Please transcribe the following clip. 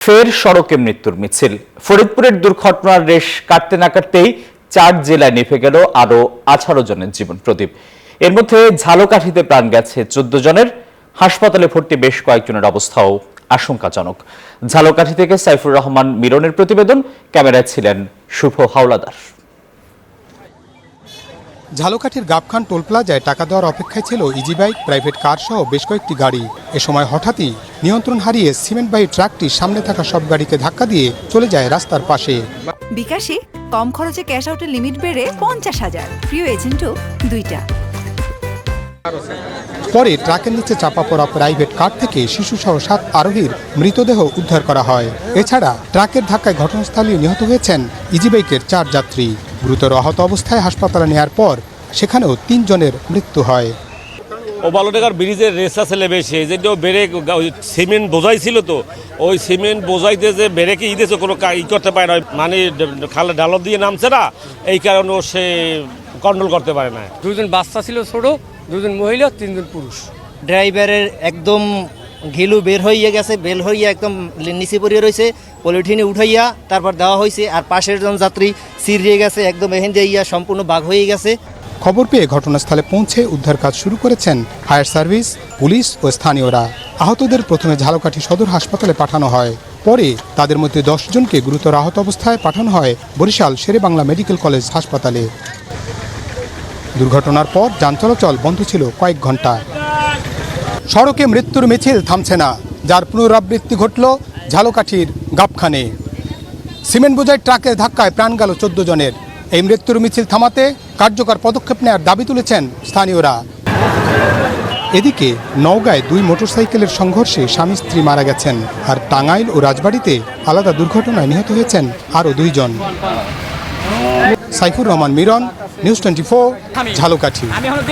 ফের সড়কে মৃত্যুর মিছিল। ফরিদপুরের দুর্ঘটনার রেশ কাটতে না কাটতেই 4 জেলায় নিভে গেল আরো 18 জনের জীবন প্রদীপ। এর মধ্যে ঝালকাঠিতে প্রাণ গেছে 14 জনের। হাসপাতালে ভর্তি বেশ কয়েকজনের অবস্থাও আশঙ্কাজনক। ঝালকাঠি থেকে সাইফুর রহমান মিরনের প্রতিবেদন, ক্যামেরায় ছিলেন শুভ হাওলাদার। ঝালকাঠির গাবখান টোল প্লাজায় টাকা দেওয়ার অপেক্ষায় ছিল ইজি বাইক, প্রাইভেট কার সহ বেশ কয়েকটি গাড়ি। এ সময় হঠাৎই নিয়ন্ত্রণ হারিয়ে সিমেন্টবাহী ট্রাকটি সামনে থাকা সব গাড়িকে ধাক্কা দিয়ে চলে যায় রাস্তার পাশে। বিকাশে কম খরচে ক্যাশ আউটের লিমিট বেড়ে 50,000, প্রিয় এজেন্টও 2টা। পরে ট্রাকের নিচে চাপা পড়া প্রাইভেট কার থেকে শিশুসহ 7 আরোহীর মৃতদেহ উদ্ধার করা হয়। এছাড়া ট্রাকের ধাক্কায় ঘটনাস্থলে নিহত হয়েছেন ইজি বাইকের 4 যাত্রী। গুরুতর আহত অবস্থায় হাসপাতালে নেওয়ার পর সেখানেও 3 জনের মৃত্যু হয়। ওবালটাকার ব্রিজের রেস আছে বেশি, এই যে ব্রেক সিমেন্ট বোঝাই ছিল, তো ওই সিমেন্ট বোঝাইতে যে ব্রেকে ইদেছে কোনো ই করতে পারে না, মানে খালে ডালত দিয়ে নামছে না, এই কারণে সে কন্ট্রোল করতে পারে না। 2 জন বাচ্চা ছিল ছোট, 2 জন মহিলা, 3 জন পুরুষ। ড্রাইভারের একদম ঘিলু বের হইয়া গেছে, বের হইয়া একদম নিচে পড়িয়ে রয়েছে, পলিথিনে উঠাইয়া তারপর দেওয়া হয়েছে। আর পাশের জন যাত্রী সিরিয়ে গেছে, একদম এখান দিয়ে সম্পূর্ণ বাঘ হয়ে গেছে। খবর পেয়ে ঘটনাস্থলে পৌঁছে উদ্ধার কাজ শুরু করেছেন ফায়ার সার্ভিস, পুলিশ ও স্থানীয়রা। আহতদের প্রথমে ঝালকাঠি সদর হাসপাতালে পাঠানো হয়। পরে তাদের মধ্যে 10 জনকে গুরুতর আহত অবস্থায় পাঠানো হয় বরিশাল শেরেবাংলা মেডিকেল কলেজ হাসপাতালে। দুর্ঘটনার পর যান চলাচল বন্ধ ছিল কয়েক ঘন্টা। সড়কে মৃত্যুর মিছিল থামছে না, যার পুনরাবৃত্তি ঘটল ঝালকাঠির গাবখানে। সিমেন্ট বোঝাই ট্রাকের ধাক্কায় প্রাণ গেল 14 জনের। এই মৃত্যুর মিছিল থামাতে কার্যকর পদক্ষেপ নেওয়ার দাবি তুলেছেন স্থানীয়রা। এদিকে নওগাঁয় 2 মোটরসাইকেলের সংঘর্ষে স্বামী স্ত্রী মারা গেছেন, আর টাঙ্গাইল ও রাজবাড়ীতে আলাদা দুর্ঘটনায় নিহত হয়েছেন আরও 2 জন। সাইফুর রহমান মিরন, নিউজ 24, ঝালকাঠি।